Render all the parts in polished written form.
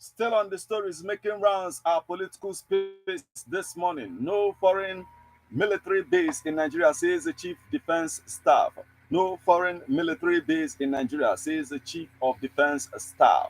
Still on the stories making rounds our political space this morning. No foreign military base in Nigeria, says the chief defense staff. No foreign military base in Nigeria, says the chief of defense staff.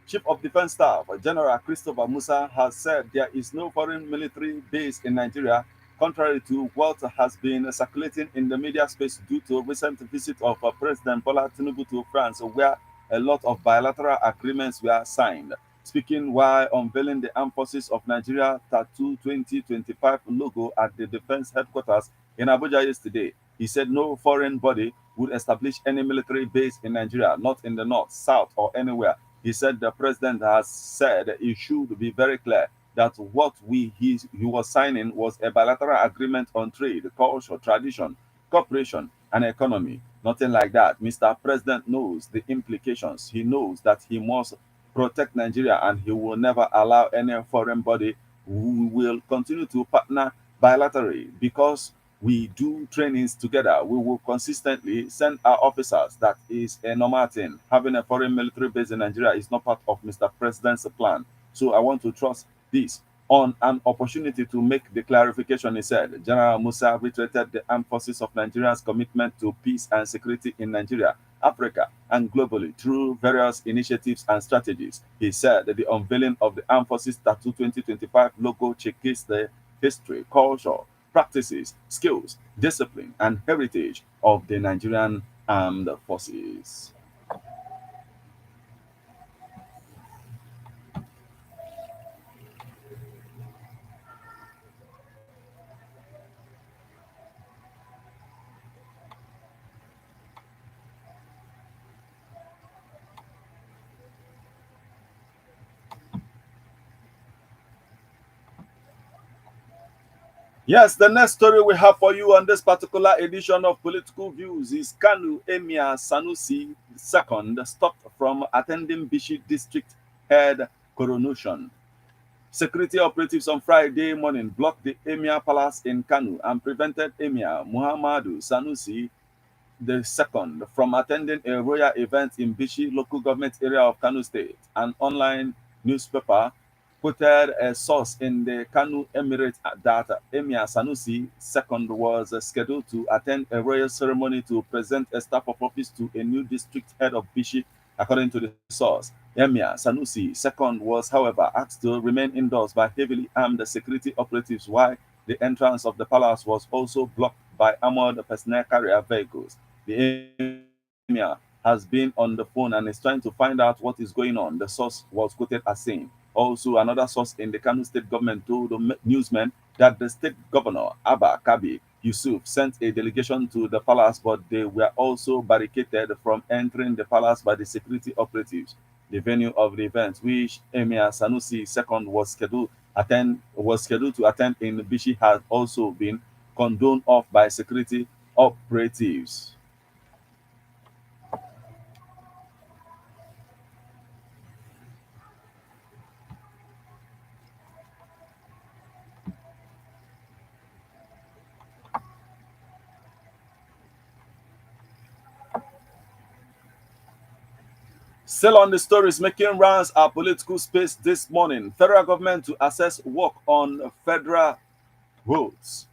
Chief of Defense Staff General Christopher Musa has said there is no foreign military base in Nigeria, contrary to what has been circulating in the media space due to recent visit of President Bola Tinubu to France, where a lot of bilateral agreements were signed. Speaking while unveiling the Armed Forces of Nigeria Tattoo 2025 logo at the Defense Headquarters in Abuja yesterday, he said no foreign body would establish any military base in Nigeria, not in the north, south, or anywhere. He said the president has said it should be very clear that what he was signing was a bilateral agreement on trade, culture, tradition, cooperation, and economy. Nothing like that. Mr. President knows the implications. He knows that he must protect Nigeria, and he will never allow any foreign body. We will continue to partner bilaterally because we do trainings together. We will consistently send our officers. That is a normal thing. Having a foreign military base in Nigeria is not part of Mr. President's plan. So I want to trust this. On an opportunity to make the clarification, he said, General Musa reiterated the armed forces of Nigeria's commitment to peace and security in Nigeria, Africa, and globally through various initiatives and strategies. He said that the unveiling of the Armed Forces Tattoo 2025 logo showcased the history, culture, practices, skills, discipline, and heritage of the Nigerian armed forces. Yes, the next story we have for you on this particular edition of Political Views is Kanu Emir Sanusi II stopped from attending Bishi District Head coronation. Security operatives on Friday morning blocked the Emir Palace in Kanu and prevented Emir Muhammadu Sanusi II from attending a royal event in Bishi local government area of Kanu State. An online newspaper quoted a source in the Kanu Emirate that Emir Sanusi II was scheduled to attend a royal ceremony to present a staff of office to a new district head of Bishi. According to the source, Emir Sanusi II was, however, asked to remain indoors by heavily armed security operatives, while the entrance of the palace was also blocked by armored personnel carrier vehicles. The Emir has been on the phone and is trying to find out what is going on, the source was quoted as saying. Also, another source in the Kano state government told the newsmen that the state governor, Abba Kabi Yusuf, sent a delegation to the palace, but they were also barricaded from entering the palace by the security operatives. The venue of the event, which Emir Sanusi II was scheduled to attend in Bishi, has also been condoned off by security operatives. Still on the stories making rounds our political space this morning. Federal government to assess work on federal roads.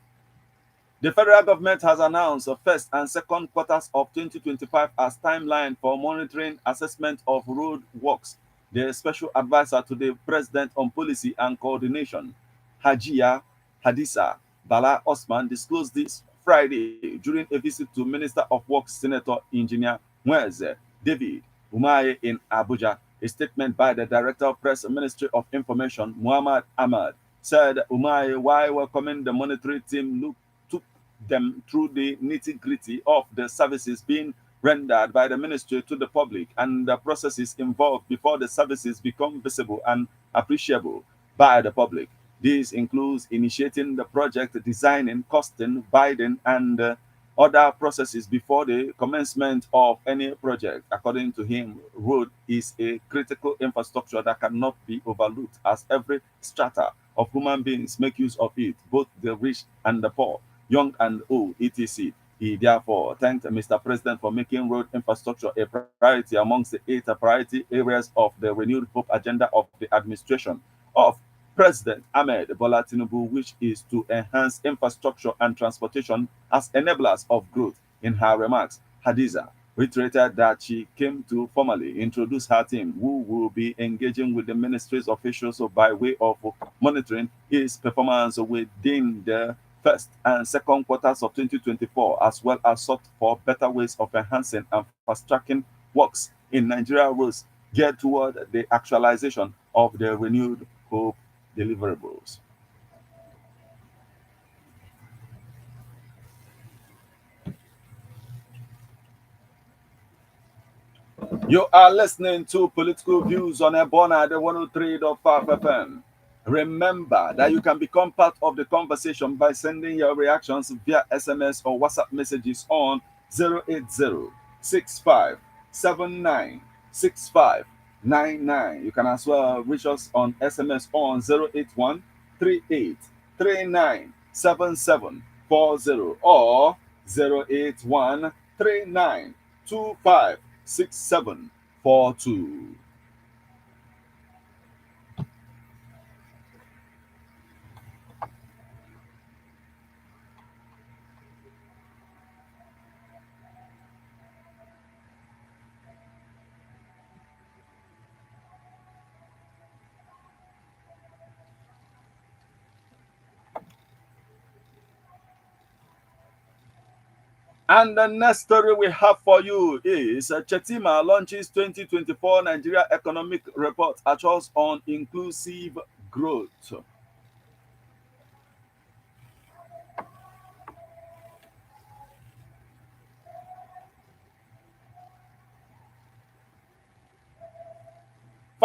The federal government has announced the first and second quarters of 2025 as timeline for monitoring assessment of road works. The special advisor to the president on policy and coordination, Hajia Hadisa Bala Osman, disclosed this Friday during a visit to Minister of Works Senator Engineer Mweze David Umaye in Abuja. A statement by the Director of Press Ministry of Information, Muhammad Ahmad, said Umaye, while welcoming the monitoring team, took them through the nitty-gritty of the services being rendered by the ministry to the public and the processes involved before the services become visible and appreciable by the public. This includes initiating the project, designing, costing, bidding, and other processes before the commencement of any project. According to him, road is a critical infrastructure that cannot be overlooked as every strata of human beings make use of it, both the rich and the poor, young and old, etc. He therefore thanked Mr. President for making road infrastructure a priority amongst the 8 priority areas of the renewed hope agenda of the administration of President Ahmed Bola Tinubu, which is to enhance infrastructure and transportation as enablers of growth. In her remarks, Hadiza reiterated that she came to formally introduce her team, who will be engaging with the ministry's officials by way of monitoring his performance within the first and second quarters of 2024, as well as sought for better ways of enhancing and fast-tracking works in Nigeria roads geared toward the actualization of the renewed hope deliverables. You are listening to Political Views on Ebona, the 103.5 FM. Remember that you can become part of the conversation by sending your reactions via SMS or WhatsApp messages on 080 You can as well reach us on SMS on 081 or 081 6742. And the next story we have for you is Chetima launches 2024 Nigeria Economic Report ushers on inclusive growth.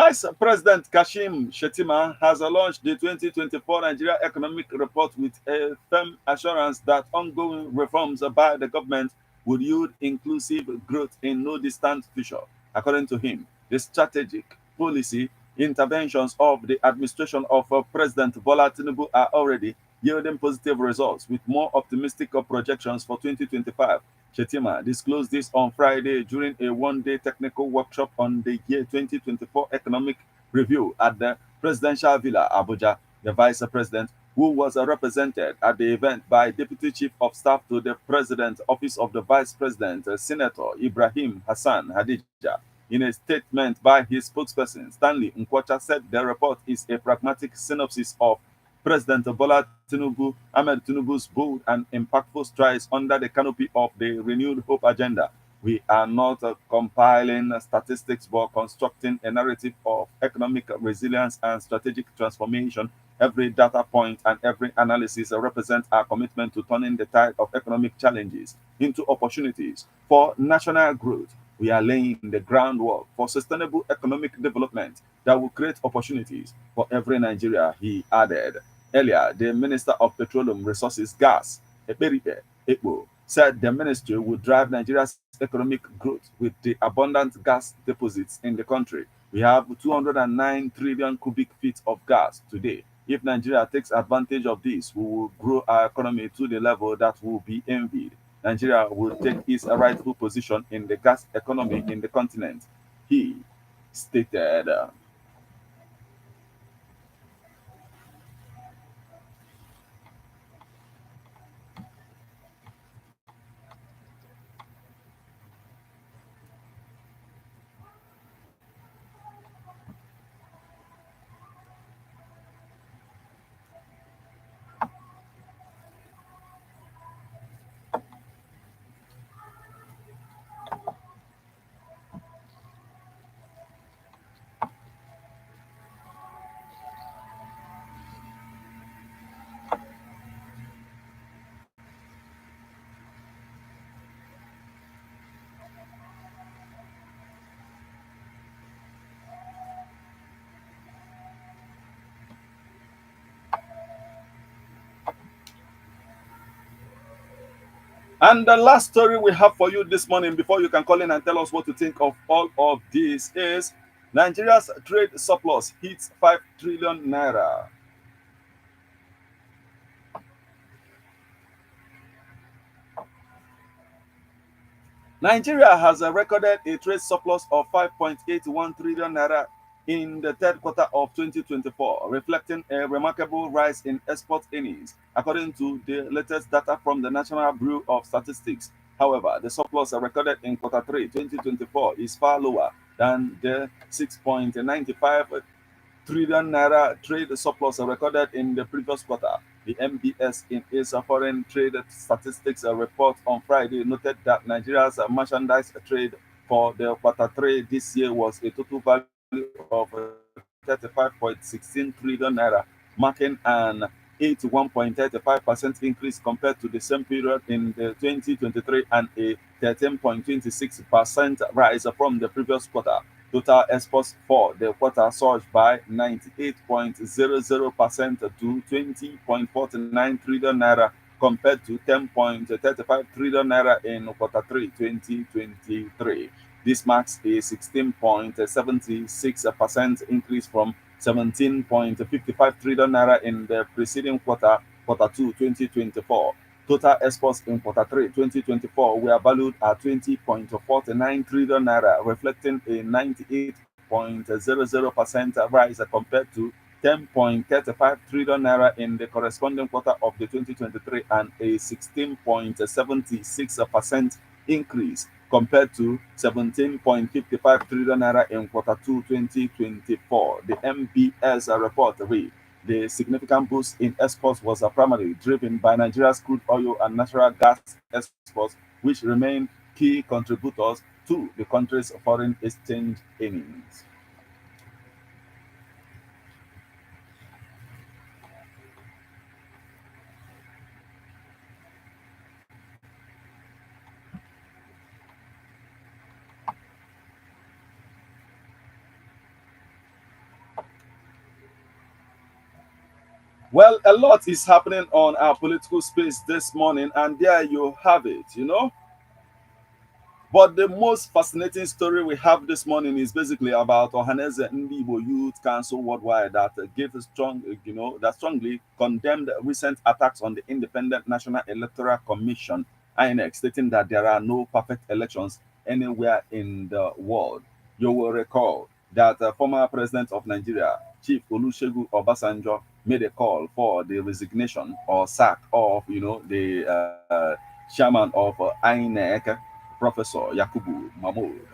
Vice President Kashim Shettima has launched the 2024 Nigeria Economic Report with a firm assurance that ongoing reforms by the government would yield inclusive growth in no distant future. According to him, the strategic policy interventions of the administration of President Bola Tinubu are already yielding positive results with more optimistic projections for 2025. Shetima disclosed this on Friday during a one-day technical workshop on the year 2024 economic review at the Presidential Villa, Abuja. The Vice President, who was represented at the event by Deputy Chief of Staff to the President, Office of the Vice President, Senator Ibrahim Hassan Hadija, in a statement by his spokesperson, Stanley Nkwacha, said the report is a pragmatic synopsis of President Bola Tinubu, Ahmed Tinubu's bold and impactful strides under the canopy of the renewed hope agenda. We are not compiling statistics but constructing a narrative of economic resilience and strategic transformation. Every data point and every analysis represents our commitment to turning the tide of economic challenges into opportunities for national growth. We are laying the groundwork for sustainable economic development that will create opportunities for every Nigeria, he added. Earlier, the Minister of Petroleum Resources, Gas, Eberibe Ekpo, said the ministry would drive Nigeria's economic growth with the abundant gas deposits in the country. We have 209 trillion cubic feet of gas today. If Nigeria takes advantage of this, we will grow our economy to the level that will be envied. Nigeria will take its rightful position in the gas economy in the continent, he stated. And the last story we have for you this morning, before you can call in and tell us what to think of all of this, is Nigeria's trade surplus hits 5 trillion naira. Nigeria has recorded a trade surplus of 5.81 trillion naira in the third quarter of 2024, reflecting a remarkable rise in export earnings, according to the latest data from the National Bureau of Statistics. However, the surplus recorded in quarter 3 2024 is far lower than the 6.95 trillion naira trade surplus recorded in the previous quarter. The MBS in its foreign trade statistics report on Friday noted that Nigeria's merchandise trade for the quarter three this year was a total value of 35.16 trillion naira, marking an 81.35% increase compared to the same period in the 2023 and a 13.26% rise from the previous quarter. Total exports for the quarter surged by 98.00% to 20.49 trillion naira compared to 10.35 trillion naira in quarter 3 2023. This marks a 16.76% increase from 17.55 trillion naira in the preceding quarter, quarter 2 2024. Total exports in quarter 3 2024 were valued at 20.49 trillion naira, reflecting a 98.00% rise compared to 10.35 trillion naira in the corresponding quarter of the 2023 and a 16.76% increase compared to 17.55 trillion naira in quarter 2 2024. The MBS report read the significant boost in exports was primarily driven by Nigeria's crude oil and natural gas exports, which remain key contributors to the country's foreign exchange earnings. Well, a lot is happening on our political space this morning, and there you have it. But the most fascinating story we have this morning is basically about Ohaneze Ndibo Youth Council Worldwide that gave a that strongly condemned recent attacks on the Independent National Electoral Commission, INEC, stating that there are no perfect elections anywhere in the world. You will recall that former president of Nigeria, Chief Olusegun Obasanjo, made a call for the resignation or sack of, the chairman of INEC, Professor Yakubu Mahmoud.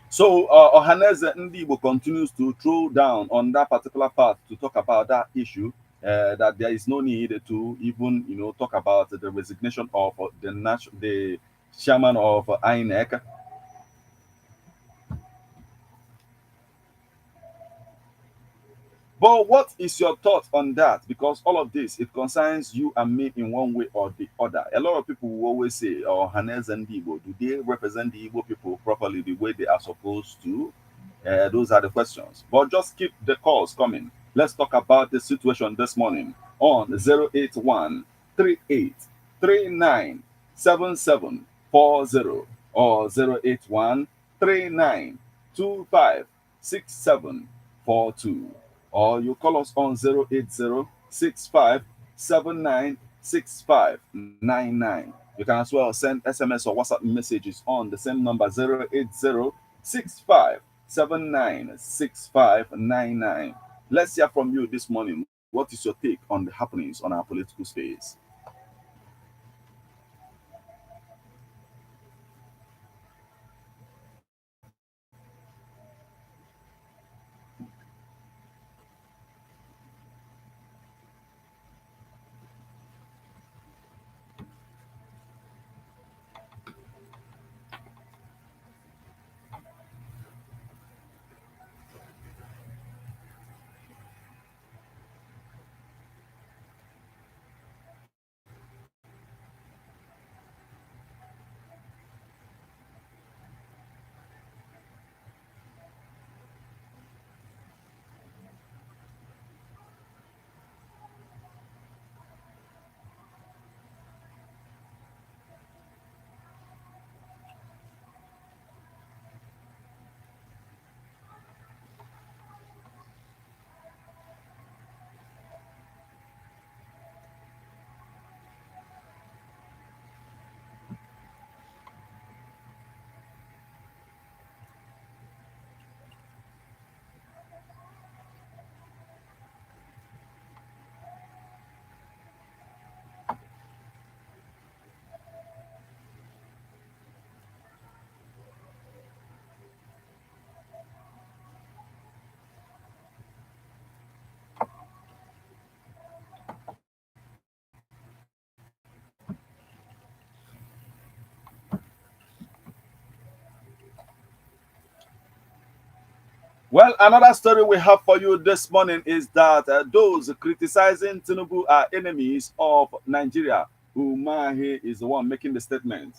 So Ohaneze Ndibo continues to throw down on that particular part to talk about that issue. That there is no need to even talk about the resignation of the chairman of INEC. But what is your thought on that? Because all of this, it concerns you and me in one way or the other. A lot of people will always say, oh, Hanez and Igbo, do they represent the Igbo people properly the way they are supposed to? Those are the questions. But just keep the calls coming. Let's talk about the situation this morning on 081 or 081 or you call us on 08065796599. You can as well send SMS or WhatsApp messages on the same number 08065796599. Let's hear from you this morning. What is your take on the happenings on our political space? Well, another story we have for you this morning is that those criticizing Tinubu are enemies of Nigeria. Umahi is the one making the statement.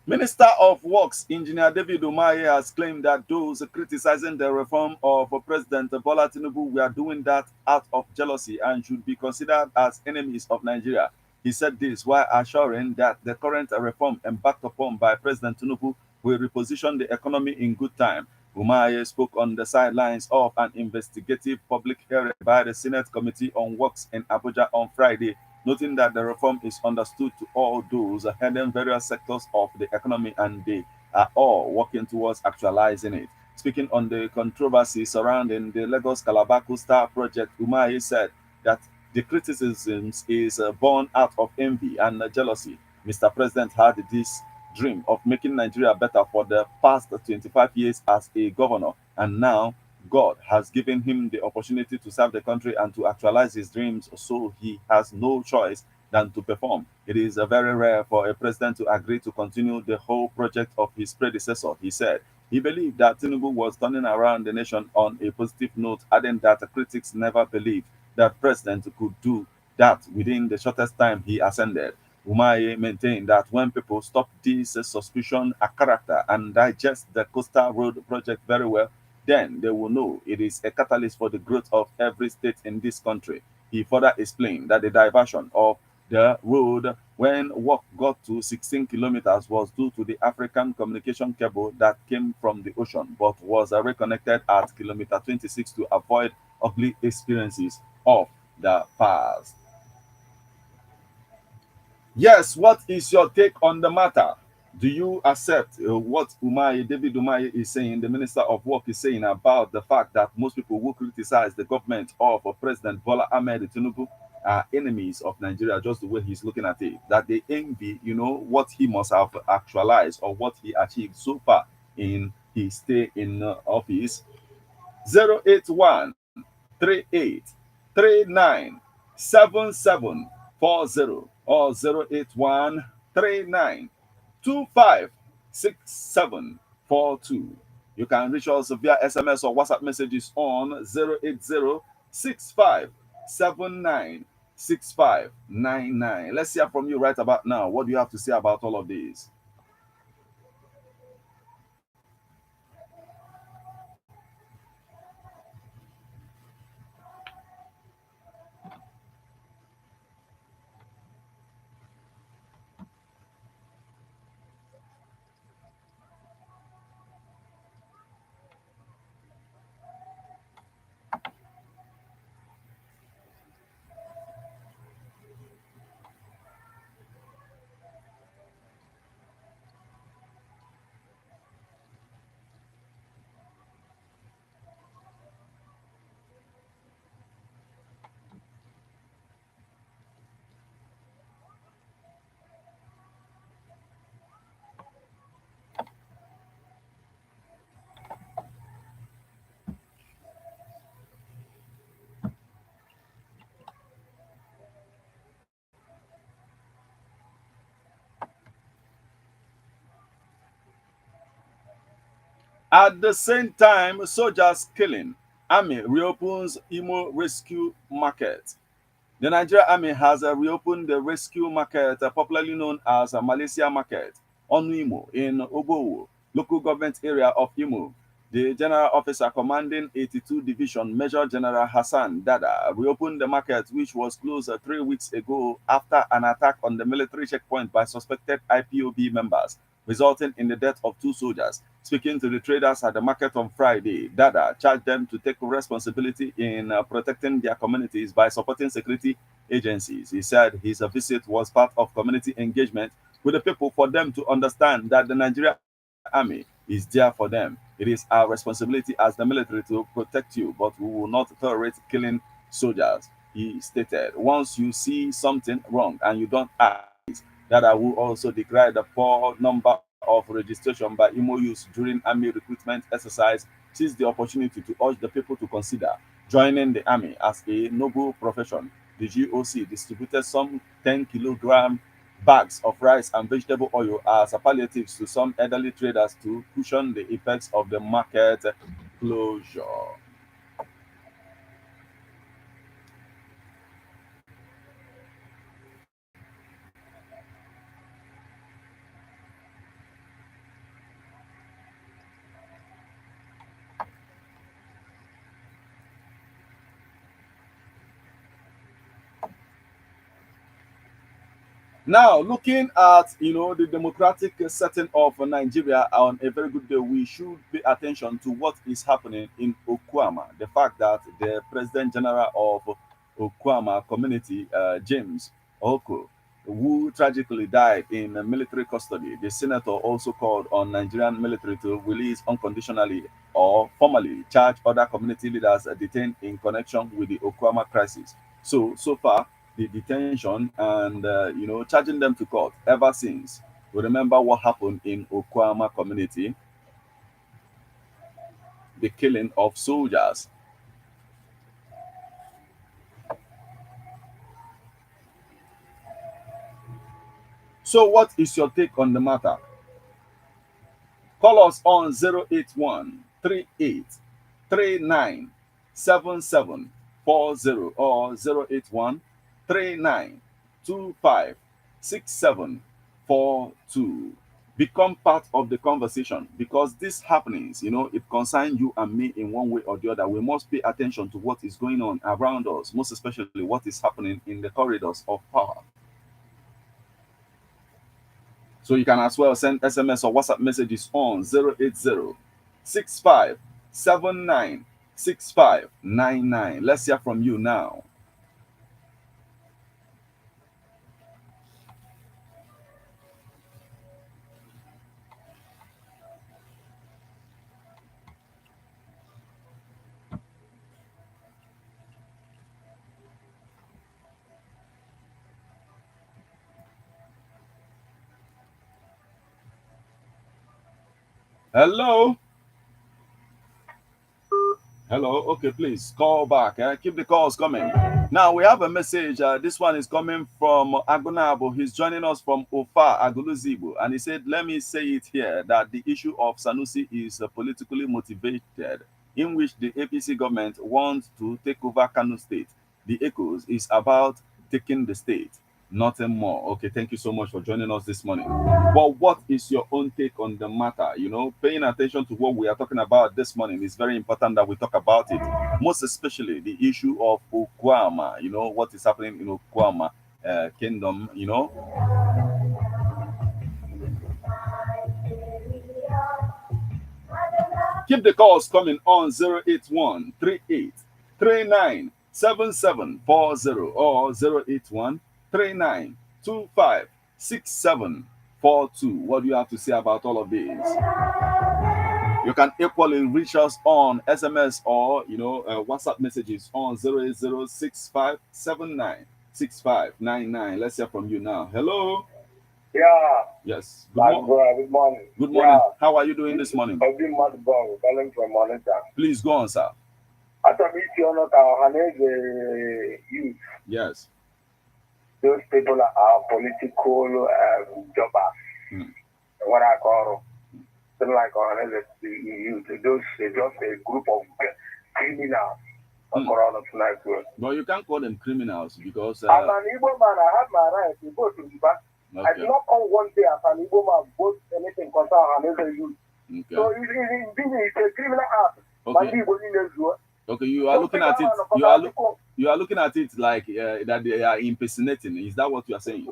Minister of Works, Engineer David Umahi, has claimed that those criticizing the reform of President Bola Tinubu were doing that out of jealousy and should be considered as enemies of Nigeria. He said this while assuring that the current reform embarked upon by President Tinubu will reposition the economy in good time. Umahi spoke on the sidelines of an investigative public hearing by the Senate Committee on Works in Abuja on Friday, noting that the reform is understood to all those heading various sectors of the economy and they are all working towards actualizing it. Speaking on the controversy surrounding the Lagos Calabar Coastal project, Umahi said that the criticisms is born out of envy and jealousy. Mr. President had this dream of making Nigeria better for the past 25 years as a governor, and now God has given him the opportunity to serve the country and to actualize his dreams, so he has no choice than to perform. It is very rare for a president to agree to continue the whole project of his predecessor, he said. He believed that Tinubu was turning around the nation on a positive note, adding that critics never believed that president could do that within the shortest time he ascended. Umaye maintained that when people stop this suspicion a character and digest the coastal road project very well, then they will know it is a catalyst for the growth of every state in this country. He further explained that the diversion of the road when work got to 16 kilometers was due to the African communication cable that came from the ocean but was reconnected at kilometer 26 to avoid ugly experiences of the past. Yes, what is your take on the matter? Do you accept what David Umahi is saying, the Minister of Work is saying about the fact that most people who criticize the government of President Bola Ahmed Tinubu are enemies of Nigeria, just the way he's looking at it, that they envy, what he must have actualized or what he achieved so far in his stay in office? 081 38 39 7740 or 081 39 256742. You can reach us via SMS or WhatsApp messages on 080 6579 Let's hear from you right about now. What do you have to say about all of this? At the same time, soldiers killing. Army reopens Imo Rescue Market. The Nigerian Army has reopened the rescue market, popularly known as Malaysia Market, on Imo in Obowo, local government area of Imo. The general officer commanding 82 Division, Major General Hassan Dada, reopened the market, which was closed 3 weeks ago after an attack on the military checkpoint by suspected IPOB members, resulting in the death of 2 soldiers. Speaking to the traders at the market on Friday, Dada charged them to take responsibility in protecting their communities by supporting security agencies. He said his visit was part of community engagement with the people for them to understand that the Nigerian Army is there for them. It is our responsibility as the military to protect you, but we will not tolerate killing soldiers, he stated. Once you see something wrong and you don't act, that I will also declare the poor number of registration by Imo youths during army recruitment exercise, seize the opportunity to urge the people to consider joining the army as a noble profession. The GOC distributed some 10 kilograms bags of rice and vegetable oil as palliatives to some elderly traders to cushion the effects of the market closure. Now, looking at the democratic setting of Nigeria on a very good day, we should pay attention to what is happening in Okwama. The fact that the President General of Okwama community, James Oko, who tragically died in military custody, the senator also called on Nigerian military to release unconditionally or formally charge other community leaders detained in connection with the Okwama crisis. So far the detention and charging them to court ever since. We remember what happened in Okwama community, the killing of soldiers. So what is your take on the matter? Call us on 081 7740 or 081 3925 6742. Become part of the conversation because this happenings, it concerns you and me in one way or the other. We must pay attention to what is going on around us, most especially what is happening in the corridors of power. So you can as well send SMS or WhatsApp messages on 080 6579 6599. Let's hear from you now. Hello? Hello? Okay, please call back. Keep the calls coming. Now we have a message. This one is coming from Agunabo. He's joining us from Ofa, Aguluzibu. And he said, let me say it here that the issue of Sanusi is politically motivated, in which the APC government wants to take over Kano State. The echoes is about taking the state, nothing more. Okay, thank you so much for joining us this morning. But what is your own take on the matter? Paying attention to what we are talking about this morning is very important that we talk about it. Most especially the issue of Okwama, what is happening in Okwama kingdom. Keep the calls coming on 081 397740 or 081 3925 6742. What do you have to say about all of these? You can equally reach us on SMS or WhatsApp messages on 08065796599. Let's hear from you now. Hello. Yeah. Yes. Good morning. Good morning. Yeah. How are you doing this morning? I'm doing much better. Calling from Monitor. Please go on, sir. After meeting our youth. Yes. Those people are political jobbers. What I call something like youth. Those just a group of criminals. But you can't call them criminals because I'm an Igbo man. I have my right to go to Zimbabwe. Okay. I did not come one day as an Igbo man vote anything concerning Hanese youth. Okay. So it's a criminal act. Okay. Okay, you are looking at it. You are looking at it like that they are impersonating. Is that what you are saying?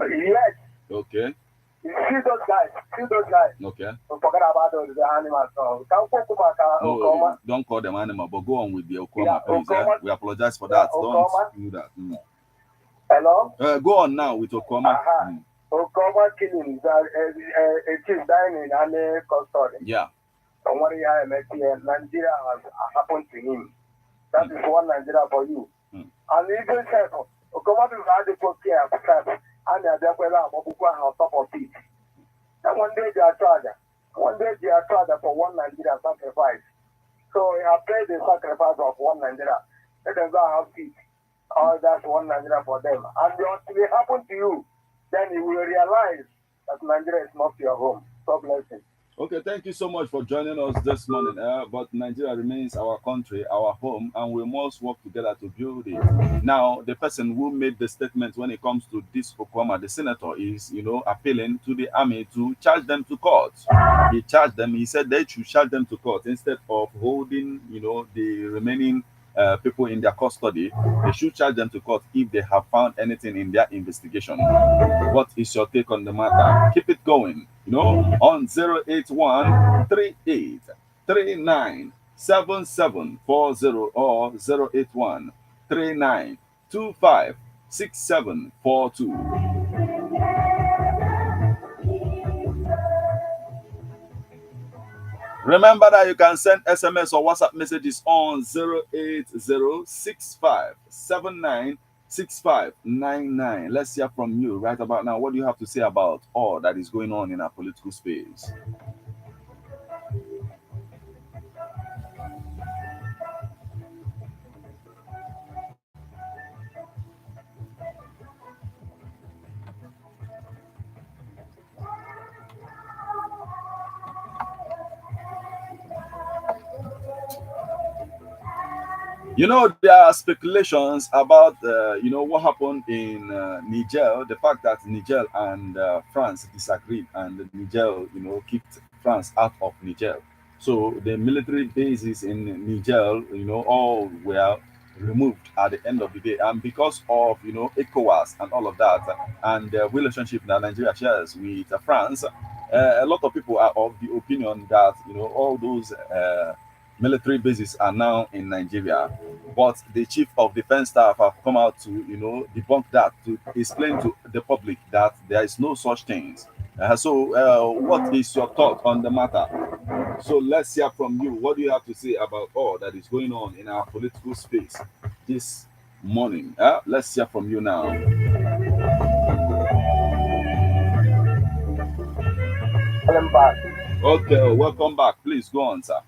Yes. Okay. See those guys. Okay. Forget about the animals. No, don't call them animal, but go on with the Okoma, please. We apologize for that. Don't do that. Hello? Go on now with Okoma. Okoma killings. It is dying in any custody. Yeah. Nigeria has happened to him. That is one Nigeria for you. And even said, Okoma is adequate care of self, and they are on top of it. And one day they are charged. One day they are charged for one Nigeria sacrifice. So he has paid the sacrifice of one Nigeria. Let them go and have peace. Oh, that's one Nigeria for them. And until it happen to you, then you will realize that Nigeria is not your home. God bless you. Okay, thank you so much for joining us this morning. But Nigeria remains our country, our home, and we must work together to build it. Now, the person who made the statement when it comes to this Okwama, the senator, is appealing to the army to charge them to court. He charged them. He said they should charge them to court instead of holding the remaining people in their custody. They should charge them to court if they have found anything in their investigation. What is your take on the matter? Keep it going, on 08138397740 or 08139256742. Remember that you can send SMS or WhatsApp messages on 08065796599. Let's hear from you right about now. What do you have to say about all that is going on in our political space? There are speculations about, what happened in Niger, the fact that Niger and France disagreed, and Niger, kicked France out of Niger. So the military bases in Niger, all were removed at the end of the day. And because of, ECOWAS and all of that, and the relationship that Nigeria shares with France, a lot of people are of the opinion that, all those military bases are now in Nigeria. But the chief of defense staff have come out to, debunk that, to explain to the public that there is no such things. What is your thought on the matter? So let's hear from you. What do you have to say about all that is going on in our political space this morning? Let's hear from you now. I'm back. Okay, welcome back. Please go on, sir.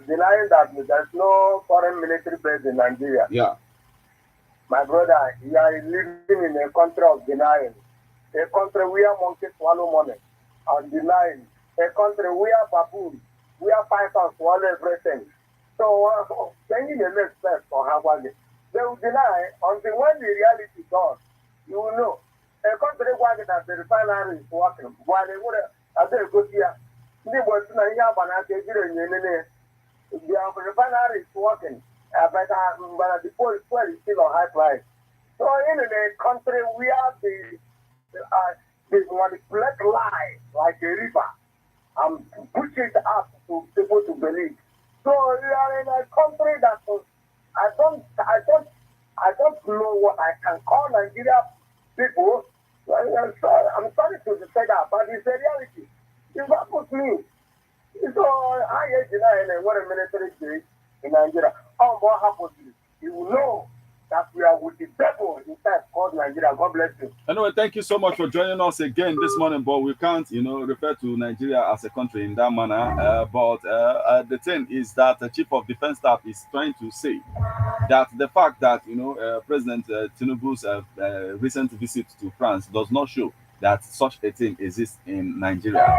Denying that there's no foreign military base in Nigeria. Yeah. My brother, you are living in a country of denying. A country where monkeys swallow money and denying. A country where baboons, where pythons swallow everything. So, when you make sense for Hawaii, they will deny until when the reality comes, you will know. A country where the refinery is working, while they would have a good year. They were to the refinery is working, but the fuel is still on high price. So in a country where they manipulate lie like a river and push it up to people to believe. So we are in a country that I don't know what I can call Nigeria people. I'm sorry to say that, but it's a reality. It's what puts me. So I deny what a military base in Nigeria. What happens is you will know that we are with the devil inside called Nigeria. God bless you. Anyway, thank you so much for joining us again this morning. But we can't, refer to Nigeria as a country in that manner. But the thing is that the chief of defense staff is trying to say that the fact that President Tinubu's recent visit to France does not show that such a thing exists in Nigeria.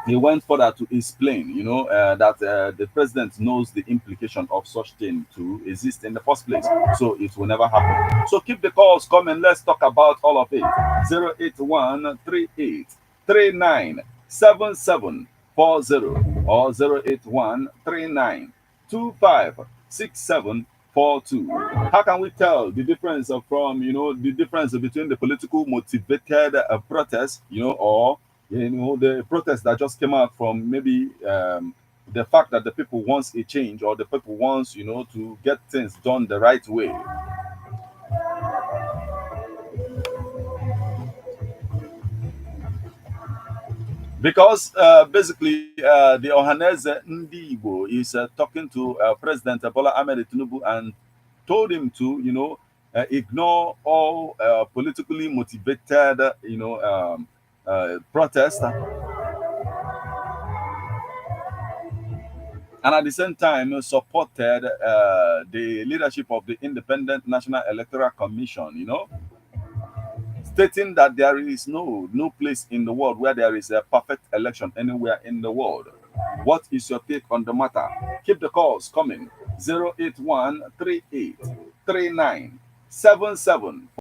He went further to explain, that the president knows the implication of such thing to exist in the first place, so it will never happen. So keep the calls coming. Let's talk about all of it. 08138397740 or 08139256742. How can we tell the difference the difference between the political motivated protest, or the protest that just came out from maybe the fact that the people wants a change, or the people wants to get things done the right way? Because basically the Ohaneze Ndi Igbo is talking to President Bola Ahmed Tinubu and told him to ignore all politically motivated protests and at the same time supported the leadership of the Independent National Electoral Commission, you know, stating that there is no place in the world where there is a perfect election anywhere in the world. What is your take on the matter? Keep the calls coming. 081383977